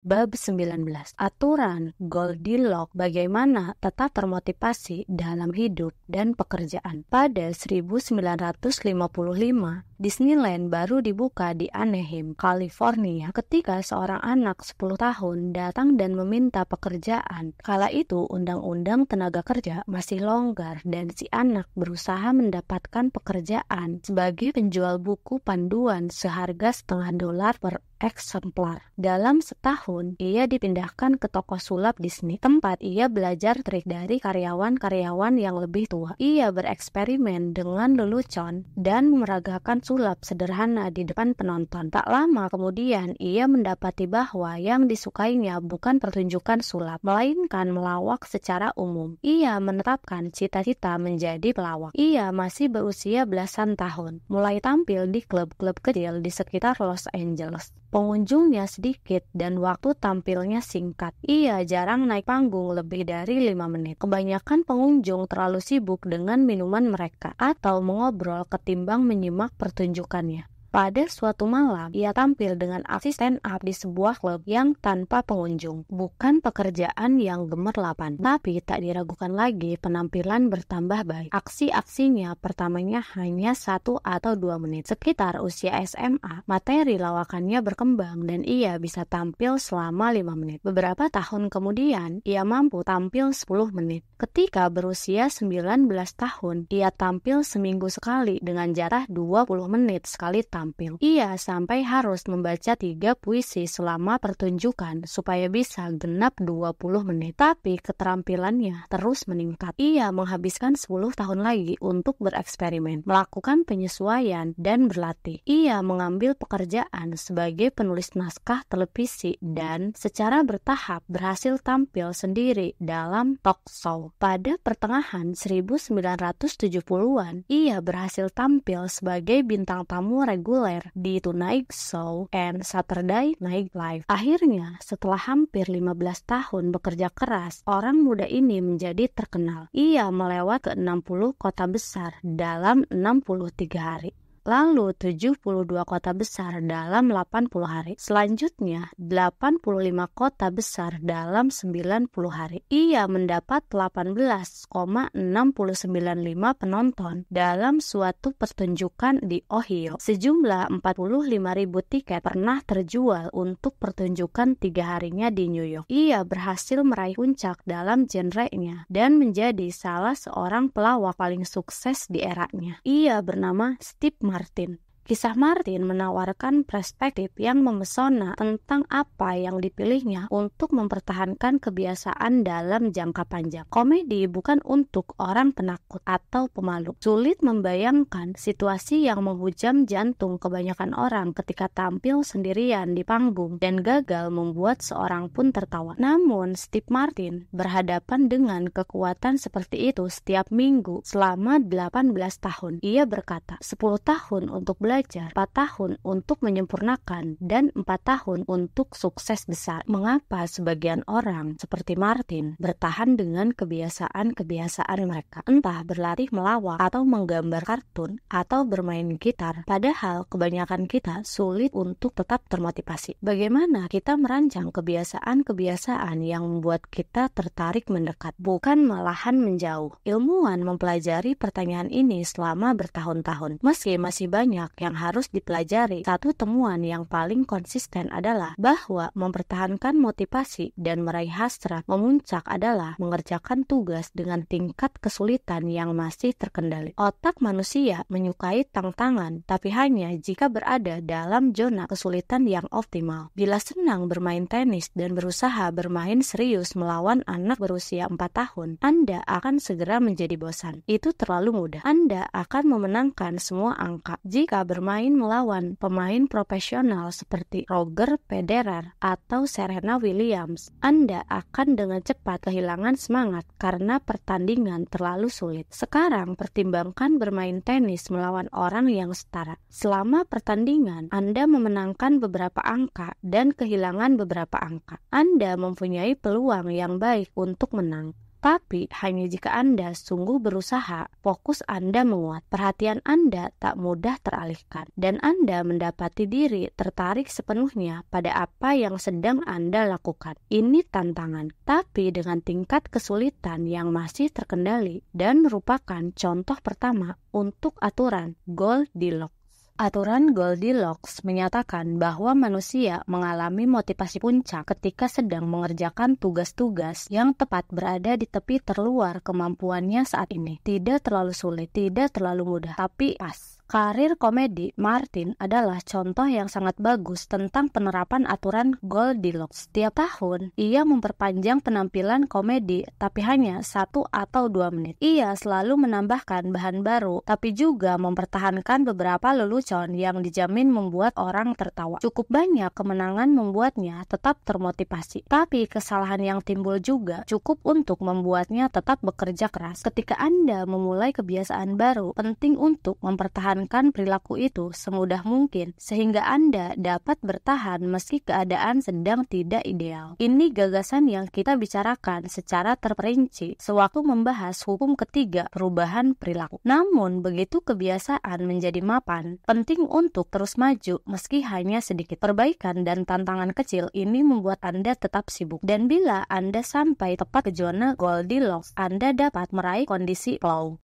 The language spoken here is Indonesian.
Bab 19. Aturan Goldilocks bagaimana tetap termotivasi dalam hidup dan pekerjaan. Pada 1955, Disneyland baru dibuka di Anaheim, California ketika seorang anak 10 tahun datang dan meminta pekerjaan. Kala itu undang-undang tenaga kerja masih longgar dan si anak berusaha mendapatkan pekerjaan sebagai penjual buku panduan seharga $0,5 per eksemplar. Dalam setahun, ia dipindahkan ke toko sulap Disney, tempat ia belajar trik dari karyawan-karyawan yang lebih tua. Ia bereksperimen dengan lelucon dan meragakan sulap sederhana di depan penonton. Tak lama kemudian, ia mendapati bahwa yang disukainya bukan pertunjukan sulap, melainkan melawak secara umum. Ia menetapkan cita-cita menjadi pelawak. Ia masih berusia belasan tahun, mulai tampil di klub-klub kecil di sekitar Los Angeles. Pengunjungnya sedikit dan waktu tampilnya singkat. Ia jarang naik panggung lebih dari 5 menit. Kebanyakan pengunjung terlalu sibuk dengan minuman mereka atau mengobrol ketimbang menyimak pertunjukannya. Pada suatu malam, ia tampil dengan aksi stand up di sebuah klub yang tanpa pengunjung. Bukan pekerjaan yang gemerlapan, tapi tak diragukan lagi penampilan bertambah baik. Aksi-aksinya pertamanya hanya 1 atau 2 menit. Sekitar usia SMA, materi lawakannya berkembang dan ia bisa tampil selama 5 menit. Beberapa tahun kemudian, ia mampu tampil 10 menit. Ketika berusia 19 tahun, ia tampil seminggu sekali dengan jatah 20 menit sekali tampil. Ia sampai harus membaca 3 puisi selama pertunjukan supaya bisa genap 20 menit. Tapi keterampilannya terus meningkat. Ia menghabiskan 10 tahun lagi untuk bereksperimen, melakukan penyesuaian, dan berlatih. Ia mengambil pekerjaan sebagai penulis naskah televisi dan secara bertahap berhasil tampil sendiri dalam talk show. Pada pertengahan 1970-an, ia berhasil tampil sebagai bintang tamu reguler di Tonight Show and Saturday Night Live. Akhirnya, setelah hampir 15 tahun bekerja keras, orang muda ini menjadi terkenal. Ia melewat ke 60 kota besar dalam 63 hari. Lalu 72 kota besar dalam 80 hari. Selanjutnya 85 kota besar dalam 90 hari. Ia mendapat 18,695 penonton dalam suatu pertunjukan di Ohio. Sejumlah 45.000 tiket pernah terjual untuk pertunjukan 3 harinya di New York. Ia berhasil meraih puncak dalam genrenya dan menjadi salah seorang pelawak paling sukses di eranya. Ia bernama Steve Martin. Kisah Martin menawarkan perspektif yang memesona tentang apa yang dipilihnya untuk mempertahankan kebiasaan dalam jangka panjang. Komedi bukan untuk orang penakut atau pemalu. Sulit membayangkan situasi yang menghujam jantung kebanyakan orang ketika tampil sendirian di panggung dan gagal membuat seorang pun tertawa. Namun, Steve Martin berhadapan dengan kekuatan seperti itu setiap minggu selama 18 tahun. Ia berkata, 10 tahun untuk belajar, 4 tahun untuk menyempurnakan, dan 4 tahun untuk sukses besar. Mengapa sebagian orang seperti Martin bertahan dengan kebiasaan-kebiasaan mereka? Entah berlatih melawak atau menggambar kartun atau bermain gitar. Padahal kebanyakan kita sulit untuk tetap termotivasi. Bagaimana kita merancang kebiasaan-kebiasaan yang membuat kita tertarik mendekat, bukan malahan menjauh? Ilmuwan mempelajari pertanyaan ini selama bertahun-tahun. Meski masih banyak yang harus dipelajari, satu temuan yang paling konsisten adalah bahwa mempertahankan motivasi dan meraih hasrat memuncak adalah mengerjakan tugas dengan tingkat kesulitan yang masih terkendali. Otak manusia menyukai tantangan, tapi hanya jika berada dalam zona kesulitan yang optimal. Bila senang bermain tenis dan berusaha bermain serius melawan anak berusia 4 tahun, Anda akan segera menjadi bosan. Itu terlalu mudah. Anda akan memenangkan semua angka. Jika bermain melawan pemain profesional seperti Roger Federer atau Serena Williams, Anda akan dengan cepat kehilangan semangat karena pertandingan terlalu sulit. Sekarang pertimbangkan bermain tenis melawan orang yang setara. Selama pertandingan, Anda memenangkan beberapa angka dan kehilangan beberapa angka. Anda mempunyai peluang yang baik untuk menang. Tapi hanya jika Anda sungguh berusaha, fokus Anda menguat, perhatian Anda tak mudah teralihkan, dan Anda mendapati diri tertarik sepenuhnya pada apa yang sedang Anda lakukan. Ini tantangan, tapi dengan tingkat kesulitan yang masih terkendali dan merupakan contoh pertama untuk aturan Goldilocks. Aturan Goldilocks menyatakan bahwa manusia mengalami motivasi puncak ketika sedang mengerjakan tugas-tugas yang tepat berada di tepi terluar kemampuannya saat ini. Tidak terlalu sulit, tidak terlalu mudah, tapi pas. Karir komedi Martin adalah contoh yang sangat bagus tentang penerapan aturan Goldilocks. Setiap tahun, ia memperpanjang penampilan komedi, tapi hanya 1 atau 2 menit. Ia selalu menambahkan bahan baru, tapi juga mempertahankan beberapa lelucon yang dijamin membuat orang tertawa. Cukup banyak kemenangan membuatnya tetap termotivasi, tapi kesalahan yang timbul juga cukup untuk membuatnya tetap bekerja keras. Ketika Anda memulai kebiasaan baru, penting untuk mempertahankan perilaku itu semudah mungkin sehingga Anda dapat bertahan meski keadaan sedang tidak ideal. Ini gagasan yang kita bicarakan secara terperinci sewaktu membahas hukum ketiga perubahan perilaku. Namun begitu kebiasaan menjadi mapan, penting untuk terus maju meski hanya sedikit. Perbaikan dan tantangan kecil ini membuat Anda tetap sibuk, dan bila Anda sampai tepat ke zona Goldilocks, Anda dapat meraih kondisi flow.